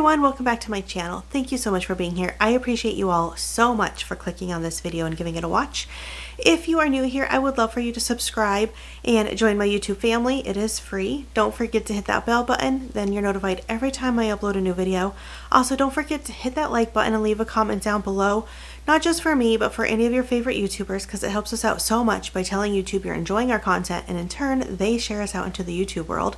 everyone, welcome back to my channel. Thank you so much for being here. I appreciate you all so much for clicking on this video and giving it a watch. If you are new here, I would love for you to subscribe and join my YouTube family. It is free. Don't forget to hit that bell button, then you're notified every time I upload a new video. Also, don't forget to hit that like button and leave a comment down below, not just for me, but for any of your favorite YouTubers, because it helps us out so much by telling YouTube you're enjoying our content, and in turn, they share us out into the YouTube world.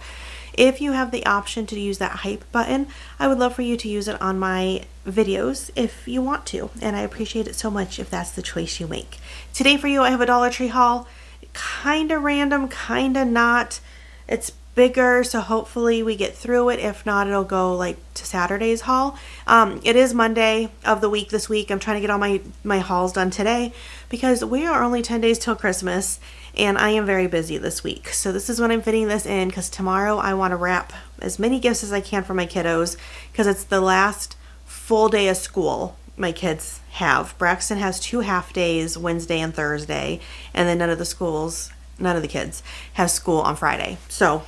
If you have the option to use that hype button, I would love for you to use it on my videos if you want to, and I appreciate it so much if that's the choice you make. Today for you, I have a Dollar Tree haul. Kind of random, kind of not. It's bigger, so hopefully we get through it. If not, it'll go like to Saturday's haul. It is Monday of the week this week. I'm trying to get all my hauls done today because we are only 10 days till Christmas, and I am very busy this week. So this is when I'm fitting this in, because tomorrow I want to wrap as many gifts as I can for my kiddos, because it's the last full day of school my kids have. Braxton has 2 half days, Wednesday and Thursday, and then none of the kids have school on Friday. So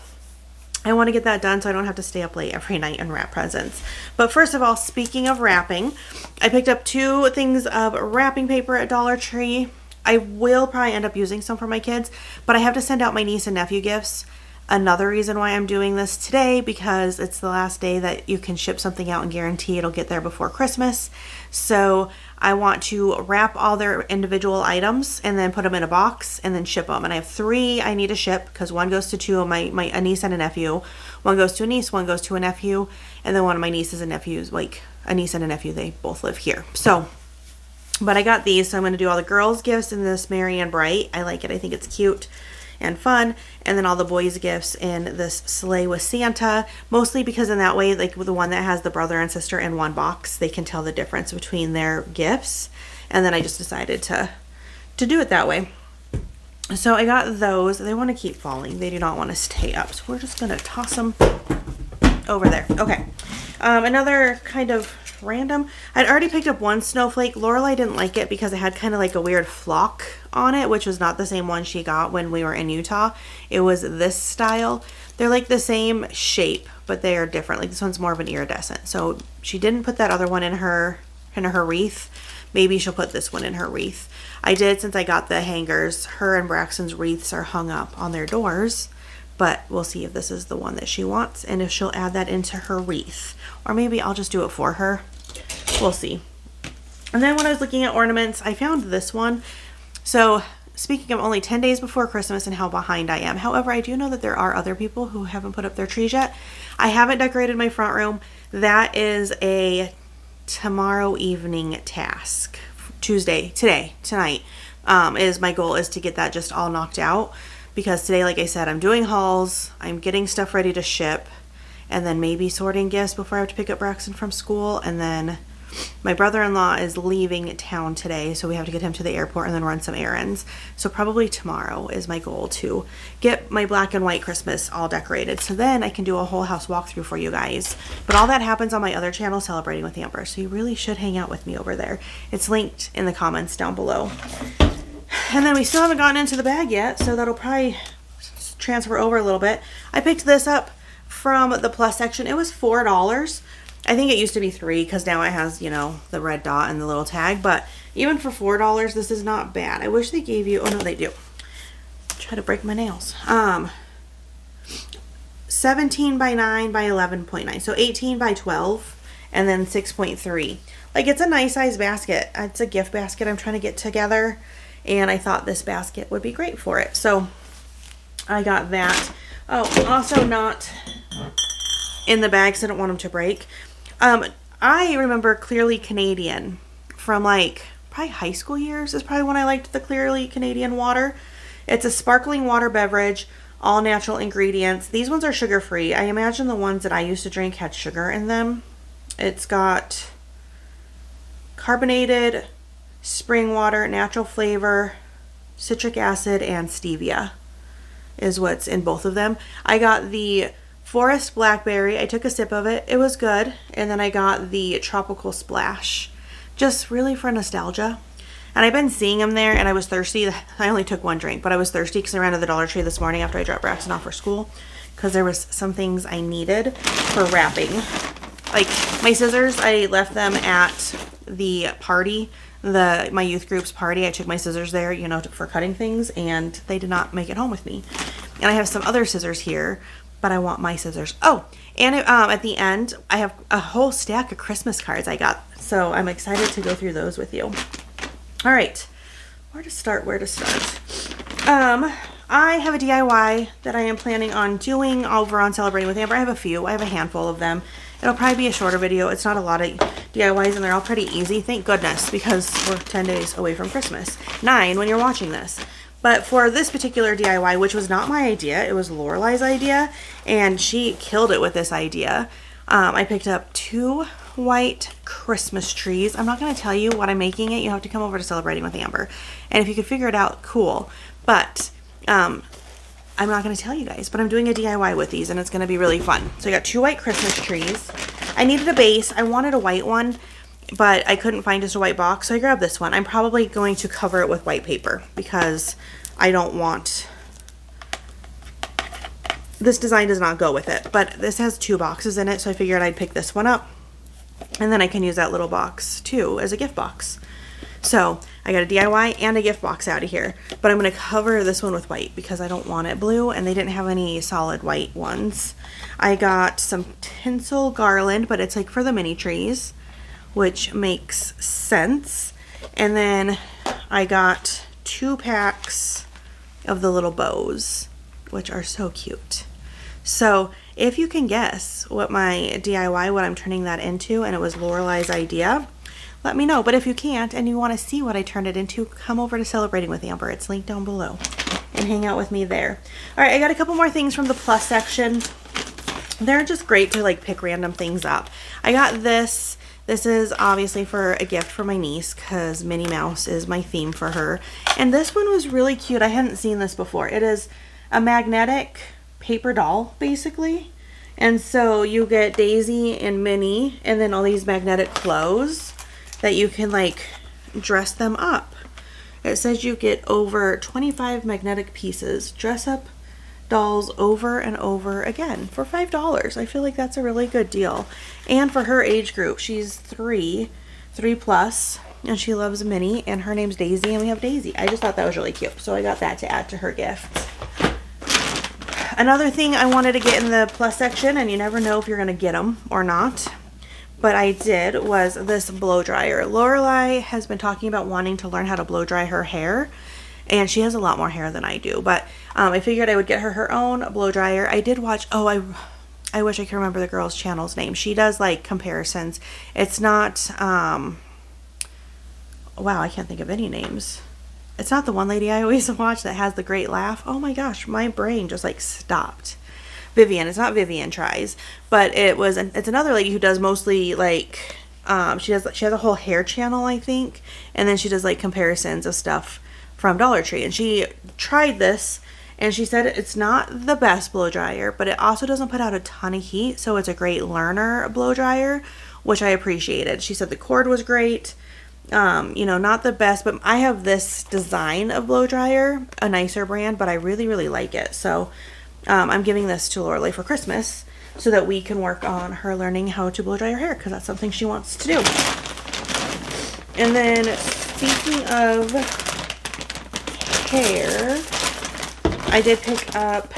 I want to get that done so I don't have to stay up late every night and wrap presents. But first of all, speaking of wrapping, I picked up 2 things of wrapping paper at Dollar Tree. I will probably end up using some for my kids, but I have to send out my niece and nephew gifts. Another reason why I'm doing this today, because it's the last day that you can ship something out and guarantee it'll get there before Christmas. So I want to wrap all their individual items and then put them in a box and then ship them. And I have 3 I need to ship, because one goes to 2 of a niece and a nephew. One goes to a niece, one goes to a nephew, and then one of my nieces and nephews, like a niece and a nephew, they both live here. So, but I got these, so I'm going to do all the girls' gifts in this Merry and Bright. I like it. I think it's cute and fun. And then all the boys' gifts in this Sleigh with Santa, mostly because in that way, like with the one that has the brother and sister in one box, they can tell the difference between their gifts. And then I just decided to do it that way. So I got those. They want to keep falling. They do not want to stay up. So we're just going to toss them over there. Okay. Another kind of random. I'd already picked up one snowflake. Lorelai didn't like it because it had kind of like a weird flock on it, which was not the same one she got when we were in Utah. It was this style. They're like the same shape, but they are different. Like this one's more of an iridescent. So she didn't put that other one in her wreath. Maybe she'll put this one in her wreath. I did, since I got the hangers. Her and Braxton's wreaths are hung up on their doors, but we'll see if this is the one that she wants and if she'll add that into her wreath. Or maybe I'll just do it for her. We'll see. And then when I was looking at ornaments, I found this one. So speaking of only 10 days before Christmas and how behind I am. However, I do know that there are other people who haven't put up their trees yet. I haven't decorated my front room. That is a tomorrow evening task. Tonight is my goal, is to get that just all knocked out. Because today, like I said, I'm doing hauls. I'm getting stuff ready to ship. And then maybe sorting gifts before I have to pick up Braxton from school. And then my brother-in-law is leaving town today, so we have to get him to the airport and then run some errands. So probably tomorrow is my goal, to get my black and white Christmas all decorated. So then I can do a whole house walkthrough for you guys. But all that happens on my other channel, Celebrating with Amber. So you really should hang out with me over there. It's linked in the comments down below. And then we still haven't gotten into the bag yet, so that'll probably transfer over a little bit. I picked this up from the plus section. It was $4. I think it used to be $3 because now it has, you know, the red dot and the little tag. But even for $4, this is not bad. I wish they gave you, oh no, they do. Try to break my nails. 17 by 9 by 11.9. So 18 by 12 and then 6.3. Like, it's a nice size basket. It's a gift basket I'm trying to get together, and I thought this basket would be great for it. So I got that. Oh, also not in the bag, so I don't want them to break. I remember Clearly Canadian from like probably high school years is probably when I liked the Clearly Canadian water. It's a sparkling water beverage, all natural ingredients. These ones are sugar free. I imagine the ones that I used to drink had sugar in them. It's got carbonated spring water, natural flavor, citric acid, and stevia is what's in both of them. I got the Forest Blackberry. I took a sip of it. It was good. And then I got the Tropical Splash, just really for nostalgia. And I've been seeing them there, and I was thirsty. I only took one drink, but I was thirsty because I ran to the Dollar Tree this morning after I dropped Braxton off for school, because there was some things I needed for wrapping Like my scissors, I left them at the party, my youth group's party. I took my scissors there, you know, for cutting things, and they did not make it home with me. And I have some other scissors here, but I want my scissors. Oh, and at the end, I have a whole stack of Christmas cards I got. So I'm excited to go through those with you. All right, where to start? I have a DIY that I am planning on doing over on Celebrating with Amber. I have a few. I have a handful of them. It'll probably be a shorter video. It's not a lot of DIYs, and they're all pretty easy. Thank goodness, because we're 10 days away from Christmas. 9 when you're watching this. But for this particular DIY, which was not my idea, it was Lorelei's idea, and she killed it with this idea. I picked up 2 white Christmas trees. I'm not going to tell you what I'm making it. You have to come over to Celebrating with Amber. And if you could figure it out, cool. But I'm not going to tell you guys, but I'm doing a DIY with these, and it's going to be really fun. So I got 2 white Christmas trees. I needed a base. I wanted a white one, but I couldn't find just a white box, so I grabbed this one. I'm probably going to cover it with white paper because I don't want... This design does not go with it, but this has 2 boxes in it, so I figured I'd pick this one up, and then I can use that little box too as a gift box. So I got a DIY and a gift box out of here, but I'm going to cover this one with white because I don't want it blue, and they didn't have any solid white ones. I got some tinsel garland, but it's like for the mini trees, which makes sense. And then I got 2 packs of the little bows, which are so cute. So if you can guess what my DIY, what I'm turning that into, and it was Lorelei's idea, let me know. But if you can't and you want to see what I turned it into, come over to Celebrating with Amber. It's linked down below, and hang out with me there. All right, I got a couple more things from the plus section. They're just great to like pick random things up. I got this. This is obviously for a gift for my niece because Minnie Mouse is my theme for her. And this one was really cute. I hadn't seen this before. It is a magnetic paper doll, basically. And so you get Daisy and Minnie, and then all these magnetic clothes that you can like dress them up. It says you get over 25 magnetic pieces. Dress up dolls over and over again for $5. I feel like that's a really good deal. And for her age group, she's 3 plus, and she loves Minnie, and her name's Daisy, and we have Daisy. I just thought that was really cute, so I got that to add to her gift. Another thing I wanted to get in the plus section, and you never know if you're going to get them or not, but I did, was this blow dryer. Lorelei has been talking about wanting to learn how to blow dry her hair, and she has a lot more hair than I do, but I figured I would get her own blow dryer. I did watch, I wish I could remember the girl's channel's name. She does like comparisons. It's not, wow, I can't think of any names. It's not the one lady I always watch that has the great laugh. Oh my gosh, my brain just like stopped. Vivian. It's not Vivian Tries, but it's another lady who does mostly like, she has a whole hair channel, I think, and then she does like comparisons of stuff from Dollar Tree, and she tried this, and she said it's not the best blow dryer, but it also doesn't put out a ton of heat, so it's a great learner blow dryer, which I appreciated. She said the cord was great. You know, not the best, but I have this design of blow dryer, a nicer brand, but I really, really like it. So I'm giving this to Lorelei for Christmas so that we can work on her learning how to blow dry her hair, because that's something she wants to do. And then speaking of hair, I did pick up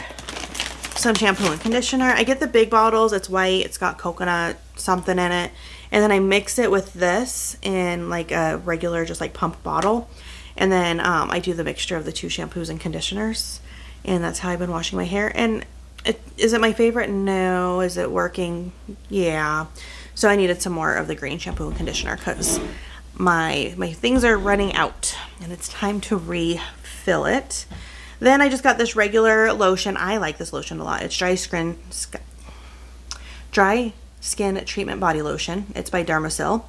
some shampoo and conditioner. I get the big bottles. It's white. It's got coconut something in it. And then I mix it with this in like a regular just like pump bottle. And then I do the mixture of the 2 shampoos and conditioners. And that's how I've been washing my hair. And is it my favorite? No. Is it working? Yeah. So I needed some more of the green shampoo and conditioner because my things are running out. And it's time to refill it. Then I just got this regular lotion. I like this lotion a lot. It's dry skin treatment body lotion. It's by Dermasil.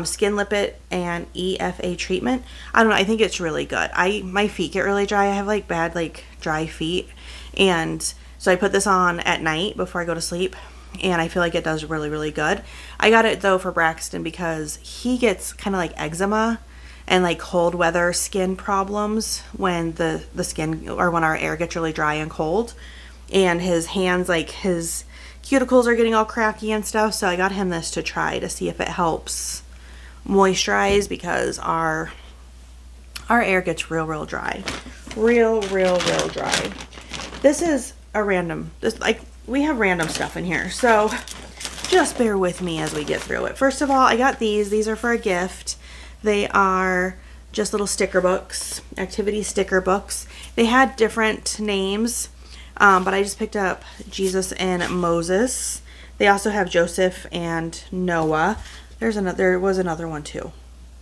Skin Lipid and EFA treatment. I don't know. I think it's really good. My feet get really dry. I have like bad like dry feet, and so I put this on at night before I go to sleep, and I feel like it does really, really good. I got it though for Braxton because he gets kind of like eczema and like cold weather skin problems when the skin, or when our air gets really dry and cold, and his hands, like his cuticles are getting all cracky and stuff, so I got him this to try to see if it helps moisturize, because our air gets real dry. Real dry. This is a random, we have random stuff in here, so just bear with me as we get through it. First of all, I got these. These are for a gift. They are just little sticker books, activity sticker books. They had different names, but I just picked up Jesus and Moses. They also have Joseph and Noah. There was another one too.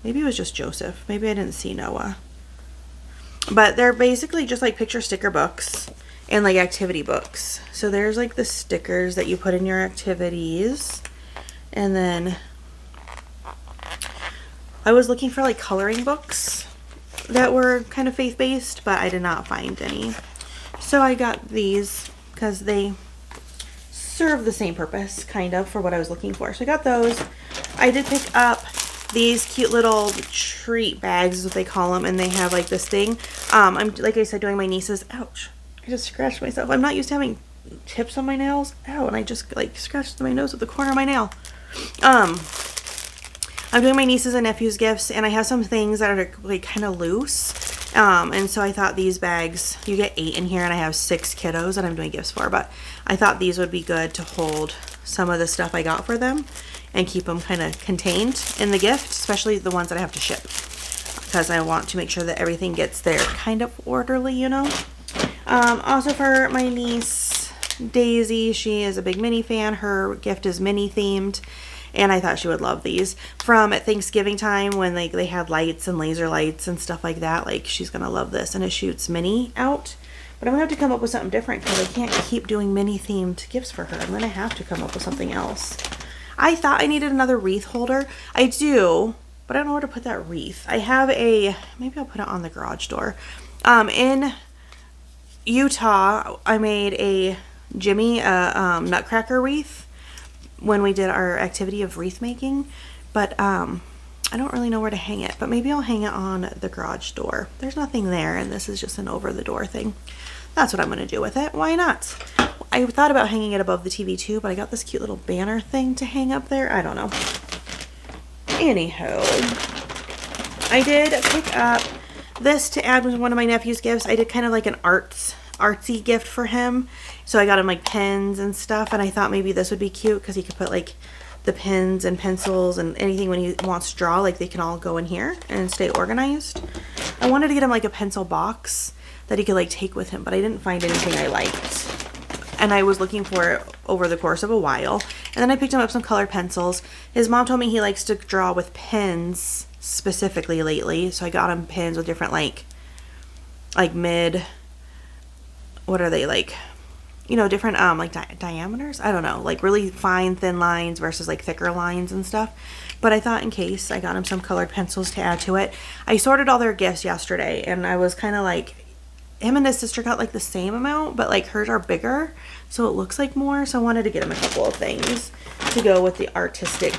Maybe it was just Joseph. Maybe I didn't see Noah. But they're basically just like picture sticker books and like activity books. So there's like the stickers that you put in your activities. And then I was looking for like coloring books that were kind of faith-based, but I did not find any. So I got these because they serve the same purpose kind of for what I was looking for. So I got those. I did pick up these cute little treat bags is what they call them, and they have like this thing. I'm, like I said, doing my niece's, ouch, I just scratched myself. I'm not used to having tips on my nails. Ow, and I just like scratched my nose with the corner of my nail. I'm doing my nieces and nephews gifts, and I have some things that are like kind of loose. And so I thought these bags, you get 8 in here, and I have 6 kiddos that I'm doing gifts for, but I thought these would be good to hold some of the stuff I got for them and keep them kind of contained in the gift, especially the ones that I have to ship, because I want to make sure that everything gets there kind of orderly, you know. Also for my niece Daisy, she is a big Minnie fan. Her gift is Minnie themed, and I thought she would love these. From at Thanksgiving time when they had lights and laser lights and stuff like that, like she's gonna love this, and it shoots Minnie out. But I'm gonna have to come up with something different because I can't keep doing Minnie themed gifts for her. I'm gonna have to come up with something else. I thought I needed another wreath holder. I do, but I don't know where to put that wreath. I have maybe I'll put it on the garage door. In Utah, I made a Jimmy nutcracker wreath when we did our activity of wreath making, but I don't really know where to hang it, but maybe I'll hang it on the garage door. There's nothing there, and this is just an over the door thing. That's what I'm going to do with it. Why not? I thought about hanging it above the TV too, but I got this cute little banner thing to hang up there. I don't know. Anyhow, I did pick up this to add with one of my nephew's gifts. I did kind of like an artsy gift for him. So I got him like pens and stuff, and I thought maybe this would be cute because he could put like the pens and pencils and anything when he wants to draw, like they can all go in here and stay organized. I wanted to get him like a pencil box that he could like take with him, but I didn't find anything I liked. And I was looking for it over the course of a while. And then I picked him up some colored pencils. His mom told me he likes to draw with pens specifically lately. So I got him pens with different like mid, what are they, like, you know, different like diameters? I don't know, like really fine thin lines versus like thicker lines and stuff. But I thought in case, I got him some colored pencils to add to it. I sorted all their gifts yesterday, and I was kind of like, him and his sister got like the same amount, but like hers are bigger, so it looks like more. So I wanted to get him a couple of things to go with the artistic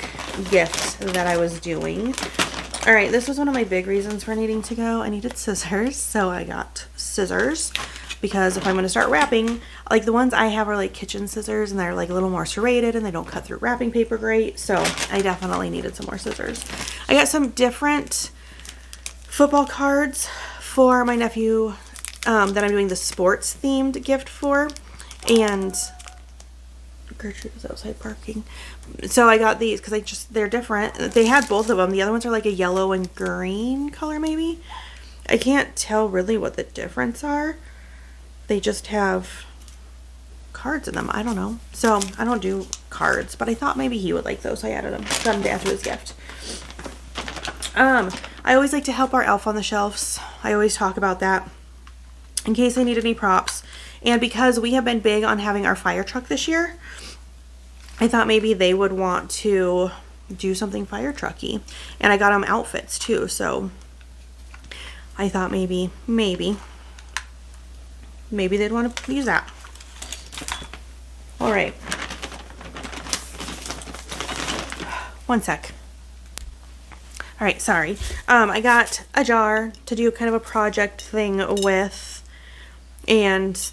gift that I was doing. All right, this was one of my big reasons for needing to go. I needed scissors, so I got scissors, because if I'm going to start wrapping, like the ones I have are like kitchen scissors, and they're like a little more serrated and they don't cut through wrapping paper great. So I definitely needed some more scissors. I got some different football cards for my nephew that I'm doing the sports themed gift for, and Gertrude was outside parking. So I got these because they're different. They had both of them. The other ones are like a yellow and green color maybe. I can't tell really what the difference are. They just have cards in them. I don't know. So I don't do cards, but I thought maybe he would like those. So I added them. Got him to add to his gift. I always like to help our elf on the shelves. I always talk about that in case I need any props. And because we have been big on having our fire truck this year, I thought maybe they would want to do something fire trucky. And I got them outfits too, so I thought maybe they'd want to use that. All right. One sec. All right, sorry. I got a jar to do kind of a project thing with, and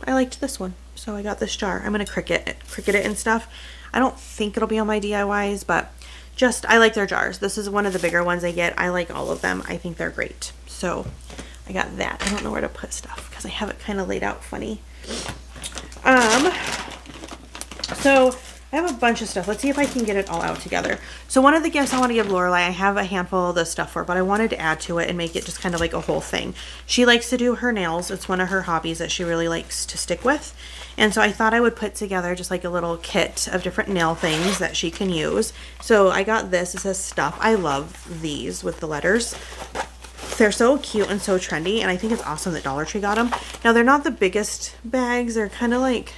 I liked this one. So I got this jar. I'm gonna cricket it and stuff. I don't think it'll be on my DIYs, but just, I like their jars. This is one of the bigger ones I get. I like all of them. I think they're great. So I got that. I don't know where to put stuff because I have it kind of laid out funny. So I have a bunch of stuff. Let's see if I can get it all out together. So one of the gifts I want to give Lorelai, I have a handful of this stuff for, but I wanted to add to it and make it just kind of like a whole thing. She likes to do her nails. It's one of her hobbies that she really likes to stick with. And so I thought I would put together just like a little kit of different nail things that she can use. So I got this. It says stuff. I love these with the letters. They're so cute and so trendy, and I think it's awesome that Dollar Tree got them. Now, they're not the biggest bags. They're kind of like,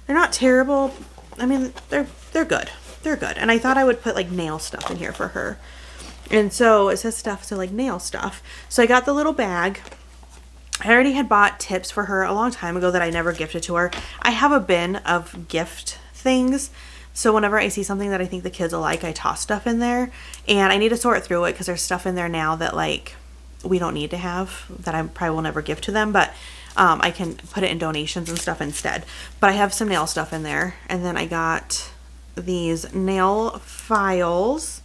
they're not terrible. I mean, they're good. They're good. And I thought I would put like nail stuff in here for her. And so it says stuff, so like nail stuff. So I got the little bag. I already had bought tips for her a long time ago that I never gifted to her. I have a bin of gift things. So whenever I see something that I think the kids will like, I toss stuff in there. And I need to sort through it because there's stuff in there now that like we don't need to have, that I probably will never give to them. But I can put it in donations and stuff instead. But I have some nail stuff in there. And then I got these nail files,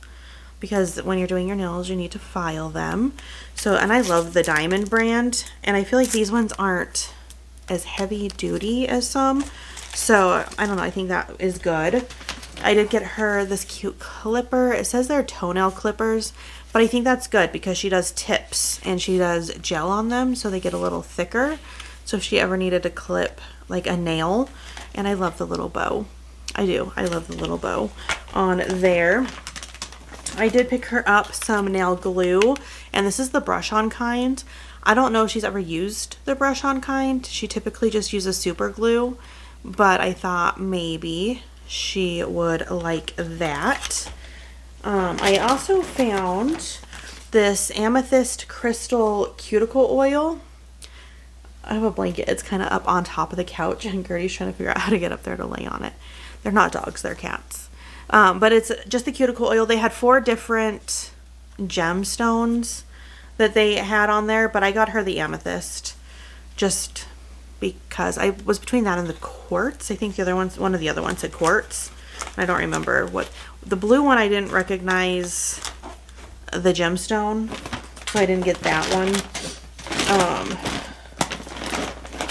because when you're doing your nails, you need to file them. So, and I love the Diamond brand, and I feel like these ones aren't as heavy duty as some. So I don't know, I think that is good. I did get her this cute clipper. It says they're toenail clippers, but I think that's good because she does tips and she does gel on them, so they get a little thicker. So if she ever needed to clip like a nail, and I love the little bow. I do. I love the little bow on there. I did pick her up some nail glue, and this is the brush-on kind. I don't know if she's ever used the brush-on kind. She typically just uses super glue, but I thought maybe she would like that. I also found this amethyst crystal cuticle oil. I have a blanket. It's kind of up on top of the couch, and Gertie's trying to figure out how to get up there to lay on it. They're not dogs, they're cats. But it's just the cuticle oil. They had 4 different gemstones that they had on there, but I got her the amethyst just because I was between that and the quartz. I think the other ones, one of the other ones said quartz. I don't remember what. The blue one I didn't recognize the gemstone, so I didn't get that one.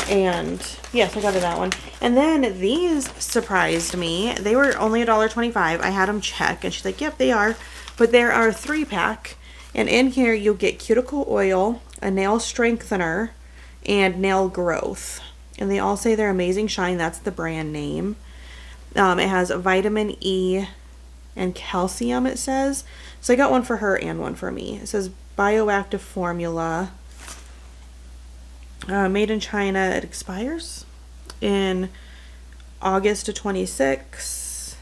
And yes, I got her that one. And then these surprised me. They were only $1.25. I had them check, and she's like, yep, they are. But there are a 3-pack. And in here, you'll get cuticle oil, a nail strengthener, and nail growth. And they all say they're Amazing Shine. That's the brand name. It has vitamin E and calcium, it says. So I got one for her and one for me. It says bioactive formula. Made in China. It expires in August of 26.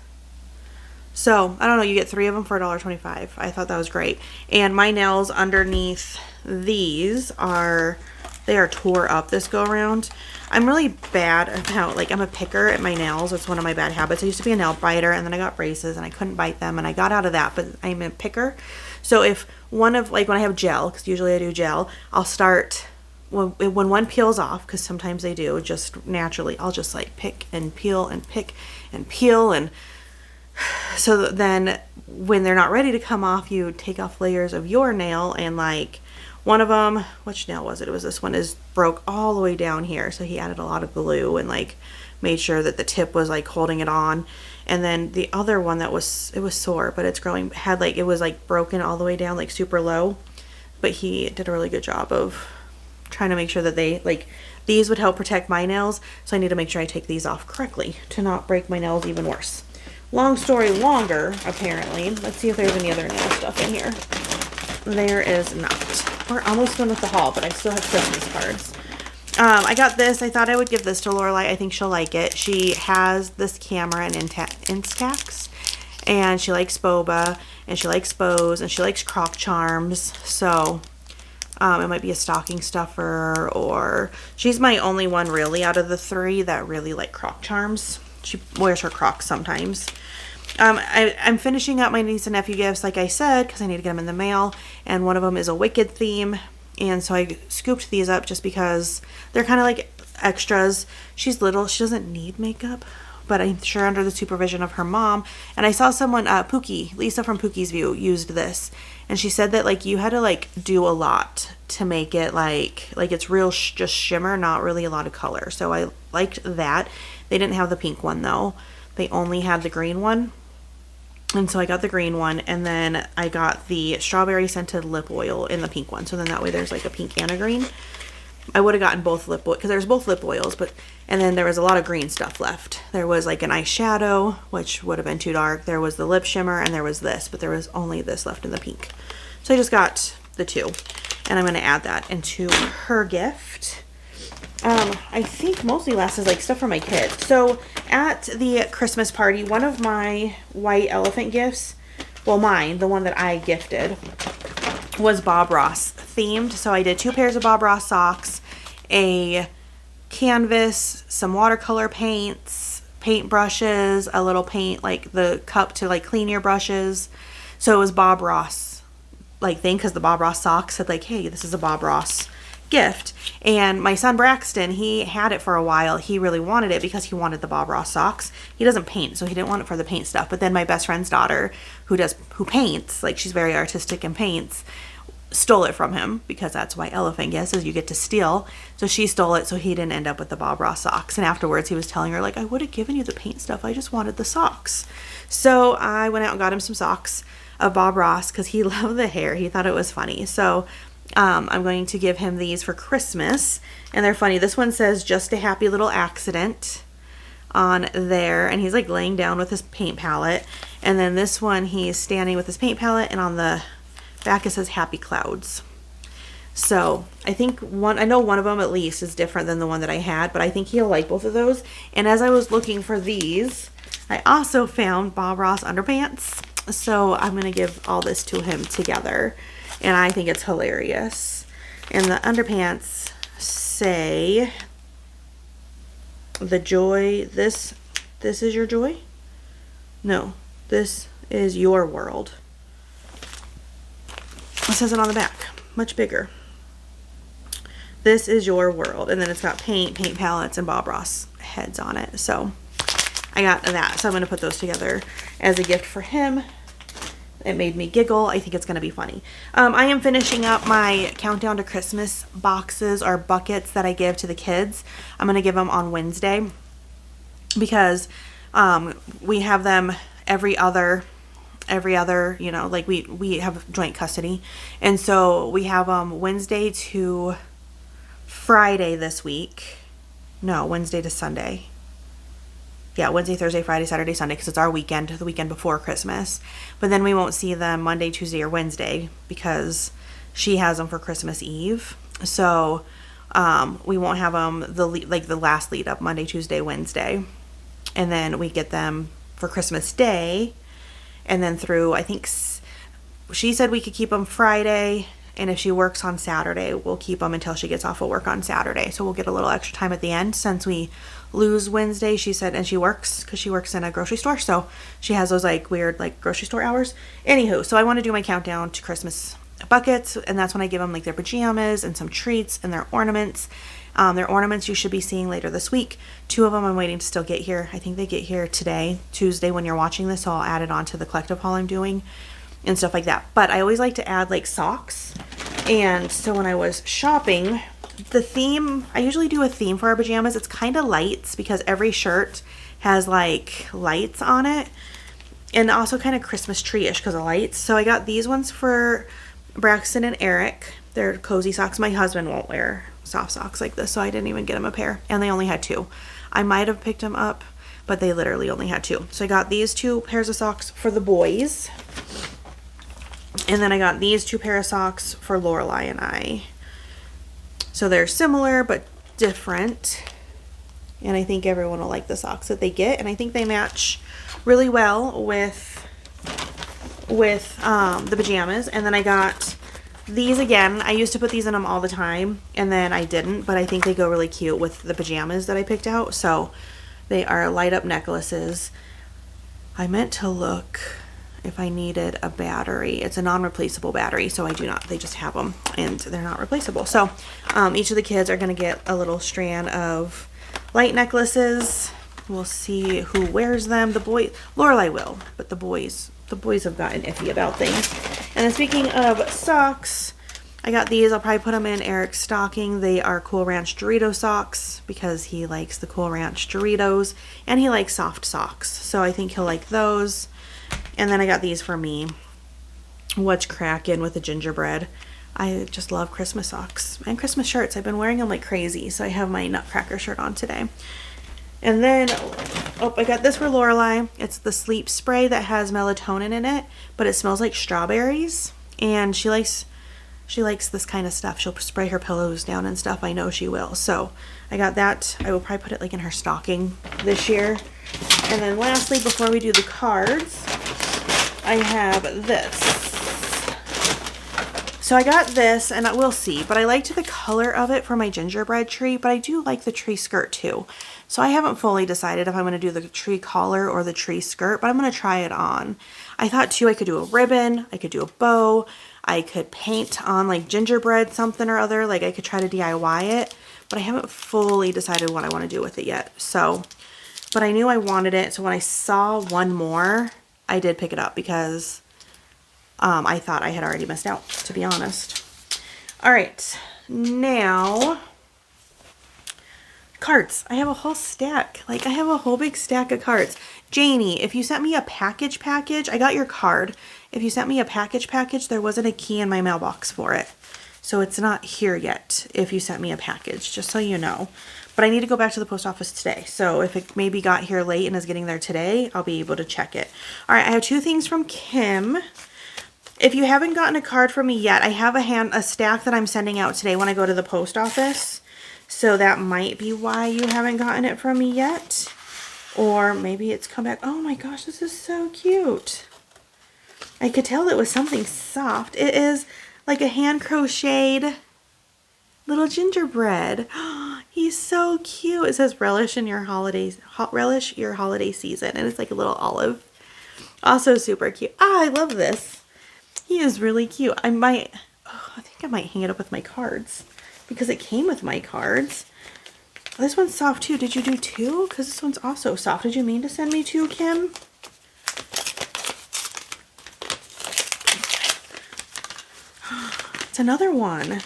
So I don't know, you get 3 of them for $1.25. I thought that was great. And my nails underneath these are, they are tore up this go around. I'm really bad about, like, I'm a picker at my nails. It's one of my bad habits. I used to be a nail biter, and then I got braces and I couldn't bite them, and I got out of that, but I'm a picker. So if one of, like, when I have gel, because usually I do gel, I'll start, when one peels off, because sometimes they do, just naturally, I'll just like pick and peel and pick and peel. And so then when they're not ready to come off, you take off layers of your nail, and like one of them, which nail was it? It was this one, is broke all the way down here. So he added a lot of glue and like made sure that the tip was like holding it on. And then the other one that was, it was sore, but it's growing, had like, it was like broken all the way down, like super low. But he did a really good job of trying to make sure that they, like, these would help protect my nails, so I need to make sure I take these off correctly to not break my nails even worse. Long story longer, apparently. Let's see if there's any other nail stuff in here. There is not. We're almost done with the haul, but I still have Christmas cards. I got this. I thought I would give this to Lorelai. I think she'll like it. She has this camera and Instax, and she likes boba, and she likes bows, and she likes croc charms, so it might be a stocking stuffer, or she's my only one really out of the 3 that really like croc charms. She wears her crocs sometimes. I'm finishing up my niece and nephew gifts, like I said, because I need to get them in the mail, and one of them is a Wicked theme, and so I scooped these up just because they're kind of like extras. She's little, she doesn't need makeup, but I'm sure under the supervision of her mom. And I saw someone, Pookie, Lisa from Pookie's View, used this, and she said that like you had to like do a lot to make it like it's real just shimmer, not really a lot of color. So I liked that. They didn't have the pink one though. They only had the green one. And so I got the green one, and then I got the strawberry scented lip oil in the pink one. So then that way there's like a pink and a green. I would have gotten both lip oil because there's both lip oils, and then there was a lot of green stuff left. There was like an eyeshadow, which would have been too dark. There was the lip shimmer, and there was this, but there was only this left in the pink. So I just got the two, and I'm going to add that into her gift. I think mostly last is like stuff for my kids. So at the Christmas party, one of my white elephant gifts, well, mine, the one that I gifted, was Bob Ross themed. So I did 2 pairs of Bob Ross socks, a canvas, some watercolor paints, paint brushes, a little paint, like the cup to like clean your brushes. So it was Bob Ross like thing, because the Bob Ross socks said like, hey, this is a Bob Ross gift. And my son Braxton, he had it for a while. He really wanted it because he wanted the Bob Ross socks. He doesn't paint, so he didn't want it for the paint stuff. But then my best friend's daughter, who paints, like she's very artistic and paints, stole it from him, because that's why elephant gifts is you get to steal. So she stole it, so he didn't end up with the Bob Ross socks. And afterwards he was telling her like, I would have given you the paint stuff, I just wanted the socks. So I went out and got him some socks of Bob Ross because he loved the hair. He thought it was funny. So I'm going to give him these for Christmas, and they're funny. This one says just a happy little accident on there, and he's like laying down with his paint palette. And then this one, he's standing with his paint palette, and on the back it says happy clouds. So I think I know one of them at least is different than the one that I had, but I think he'll like both of those. And as I was looking for these, I also found Bob Ross underpants. So I'm going to give all this to him together. And I think it's hilarious. And the underpants say, the joy, this is your joy? No, this is your world. It says it on the back, much bigger. This is your world. And then it's got paint palettes, and Bob Ross heads on it. So I got that. So I'm going to put those together as a gift for him. It made me giggle. I think it's going to be funny. I am finishing up my countdown to Christmas boxes or buckets that I give to the kids. I'm going to give them on Wednesday because we have them every other, you know, like we have joint custody. And so we have them Wednesday to Friday this week. No, Wednesday to Sunday. Yeah, Wednesday, Thursday, Friday, Saturday, Sunday, because it's our weekend, the weekend before Christmas. But then we won't see them Monday, Tuesday, or Wednesday because she has them for Christmas Eve. So we won't have them the last lead up, Monday, Tuesday, Wednesday. And then we get them for Christmas Day. And then through, I think she said we could keep them Friday. And if she works on Saturday, we'll keep them until she gets off of work on Saturday. So we'll get a little extra time at the end since we lose Wednesday, she said. And she works because she works in a grocery store. So she has those like weird like grocery store hours. Anywho, so I want to do my countdown to Christmas buckets. And that's when I give them like their pajamas and some treats and their ornaments. Their ornaments you should be seeing later this week. 2 of them I'm waiting to still get here. I think they get here today, Tuesday, when you're watching this. So I'll add it on to the collective haul I'm doing and stuff like that. But I always like to add like socks. And so when I was shopping, the theme, I usually do a theme for our pajamas. It's kind of lights because every shirt has like lights on it, and also kind of Christmas tree-ish because of lights. So I got these ones for Braxton and Eric. They're cozy socks. My husband won't wear soft socks like this, so I didn't even get him a pair, and they only had 2. I might have picked them up, but they literally only had 2. So I got these 2 pairs of socks for the boys. And then I got these 2 pair of socks for Lorelai and I. So they're similar but different. And I think everyone will like the socks that they get. And I think they match really well with the pajamas. And then I got these again. I used to put these in them all the time, and then I didn't. But I think they go really cute with the pajamas that I picked out. So they are light up necklaces. I meant to look if I needed a battery. It's a non-replaceable battery, so I do not. They just have them, and they're not replaceable. So each of the kids are going to get a little strand of light necklaces. We'll see who wears them. The boy, Lorelai will, but the boys have gotten iffy about things. And then speaking of socks, I got these. I'll probably put them in Eric's stocking. They are Cool Ranch Dorito socks because he likes the Cool Ranch Doritos, and he likes soft socks, so I think he'll like those. And then I got these for me. What's crackin' with the gingerbread? I just love Christmas socks and Christmas shirts. I've been wearing them like crazy, so I have my Nutcracker shirt on today. And then, oh, I got this for Lorelai. It's the sleep spray that has melatonin in it, but it smells like strawberries, and she likes this kind of stuff. She'll spray her pillows down and stuff. I know she will. So I got that. I will probably put it like in her stocking this year. And then lastly, before we do the cards, I have this. So I got this, and we'll see, but I liked the color of it for my gingerbread tree, but I do like the tree skirt too. So I haven't fully decided if I'm going to do the tree collar or the tree skirt, but I'm going to try it on. I thought too I could do a ribbon, I could do a bow, I could paint on like gingerbread something or other, like I could try to DIY it, but I haven't fully decided what I want to do with it yet. So, but I knew I wanted it, so when I saw one more, I did pick it up because I thought I had already missed out, to be honest. All right, now cards. I have a whole stack. Like, I have a whole big stack of cards. Janie, if you sent me a package, I got your card. If you sent me a package, there wasn't a key in my mailbox for it. So it's not here yet if you sent me a package, just so you know. But I need to go back to the post office today. So if it maybe got here late and is getting there today, I'll be able to check it. All right, I have two things from Kim. If you haven't gotten a card from me yet, I have a stack that I'm sending out today when I go to the post office. So that might be why you haven't gotten it from me yet. Or maybe it's come back. Oh my gosh, this is so cute. I could tell it was something soft. It is like a hand crocheted little gingerbread. He's so cute. It says relish your holiday season. And it's like a little olive. Also super cute. Ah, I love this. He is really cute. I think I might hang it up with my cards, because it came with my cards. This one's soft too. Did you do two? Because this one's also soft. Did you mean to send me two, Kim? It's another one.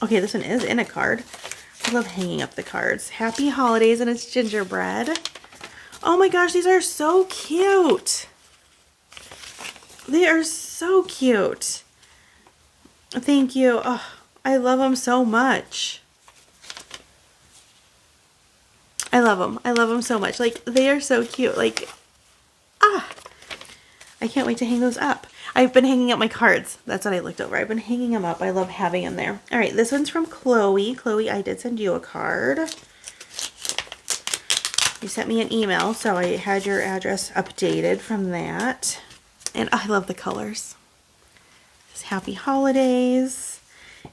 Okay, this one is in a card. I love hanging up the cards. Happy holidays, and it's gingerbread. Oh my gosh, these are so cute. They are so cute. Thank you. Oh, I love them so much. I love them. I love them so much. Like, they are so cute. Like, I can't wait to hang those up. I've been hanging up my cards. That's what I looked over. I've been hanging them up. I love having them there. All right, this one's from Chloe. Chloe, I did send you a card. You sent me an email, so I had your address updated from that. And I love the colors. Just happy holidays.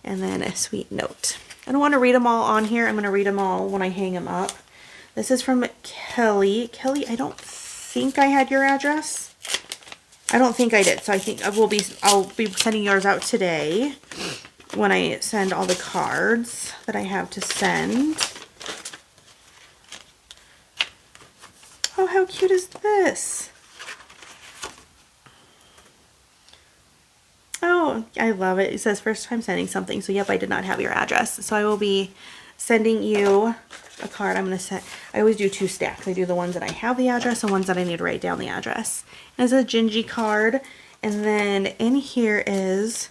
And then a sweet note. I don't want to read them all on here. I'm going to read them all when I hang them up. This is from Kelly. Kelly, I don't think I had your address. I don't think I did. So I think I'll be sending yours out today when I send all the cards that I have to send. Oh, how cute is this? Oh, I love it. It says first time sending something. So yep, I did not have your address. So I will be sending you a card. I'm going to send, I always do two stacks. I do the ones that I have the address and ones that I need to write down the address. And it's a Gingy card. And then in here is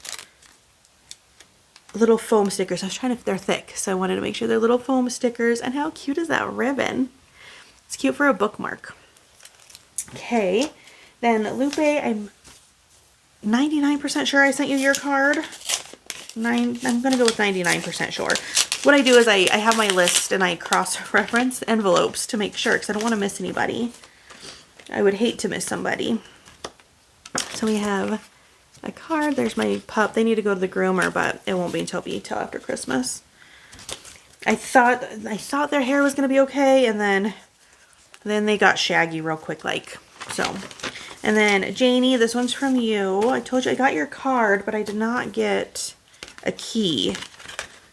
little foam stickers. I was trying to, they're thick, so I wanted to make sure they're little foam stickers. And how cute is that ribbon? It's cute for a bookmark. Okay. Then Lupe, I'm 99% sure I sent you your card. I'm going to go with 99% sure. What I do is I have my list and I cross-reference envelopes to make sure, because I don't want to miss anybody. I would hate to miss somebody. So we have a card. There's my pup. They need to go to the groomer, but it won't be until after Christmas. I thought their hair was going to be okay, and then they got shaggy real quick, like. So And then Janie, this one's from you. I told you I got your card, but I did not get a key.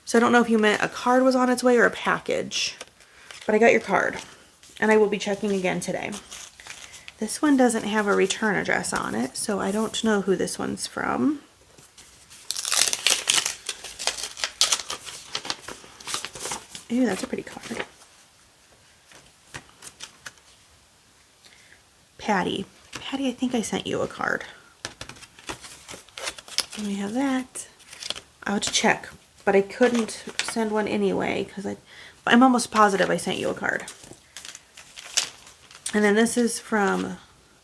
So I don't know if you meant a card was on its way or a package. But I got your card. And I will be checking again today. This one doesn't have a return address on it, so I don't know who this one's from. Ooh, that's a pretty card. Patty. Patty, I think I sent you a card. And we have that. I'll have to check, but I couldn't send one anyway because I'm almost positive I sent you a card. And then this is from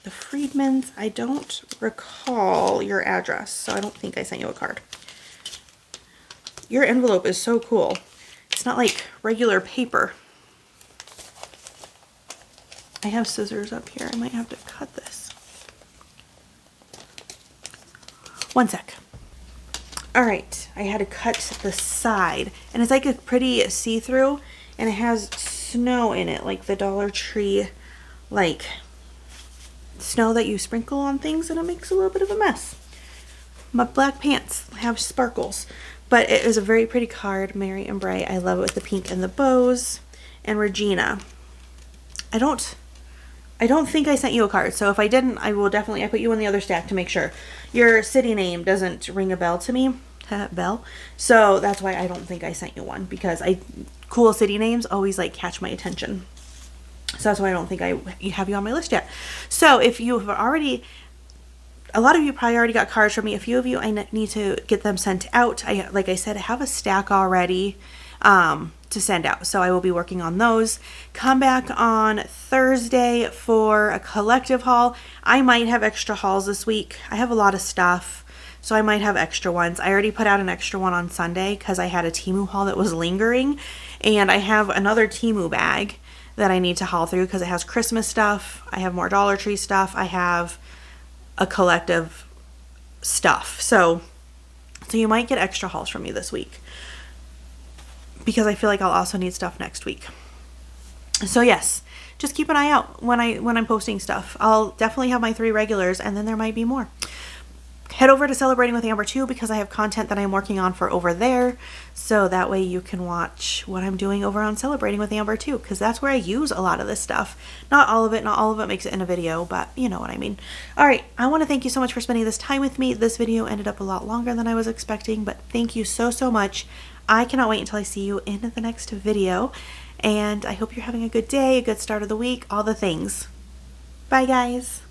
the Friedmans. I don't recall your address, so I don't think I sent you a card. Your envelope is so cool. It's not like regular paper. I have scissors up here. I might have to cut this. One sec. All right, I had to cut the side, and it's like a pretty see-through, and it has snow in it, like the Dollar Tree, like snow that you sprinkle on things, and it makes a little bit of a mess. My black pants have sparkles, but it is a very pretty card. Mary and Bray. I love it with the pink and the bows. And Regina. I don't think I sent you a card, so if I didn't, I put you on the other stack to make sure. Your city name doesn't ring a bell to me. Bell. So that's why I don't think I sent you one, because cool city names always like catch my attention. So that's why I don't think I have you on my list yet. So if you have already, a lot of you probably already got cards from me. A few of you, I need to get them sent out. Like I said, I have a stack already to send out. So I will be working on those. Come back on Thursday for a collective haul. I might have extra hauls this week. I have a lot of stuff, so I might have extra ones. I already put out an extra one on Sunday because I had a Temu haul that was lingering. And I have another Temu bag that I need to haul through because it has Christmas stuff. I have more Dollar Tree stuff. I have a collective stuff. So you might get extra hauls from me this week, because I feel like I'll also need stuff next week. So yes, just keep an eye out when I'm posting stuff. I'll definitely have my 3 regulars, and then there might be more. Head over to Celebrating with Amber too, because I have content that I'm working on for over there. So that way you can watch what I'm doing over on Celebrating with Amber too, because that's where I use a lot of this stuff. Not all of it makes it in a video, but you know what I mean. All right, I want to thank you so much for spending this time with me. This video ended up a lot longer than I was expecting, but thank you so much. I cannot wait until I see you in the next video, and I hope you're having a good day, a good start of the week, all the things. Bye guys.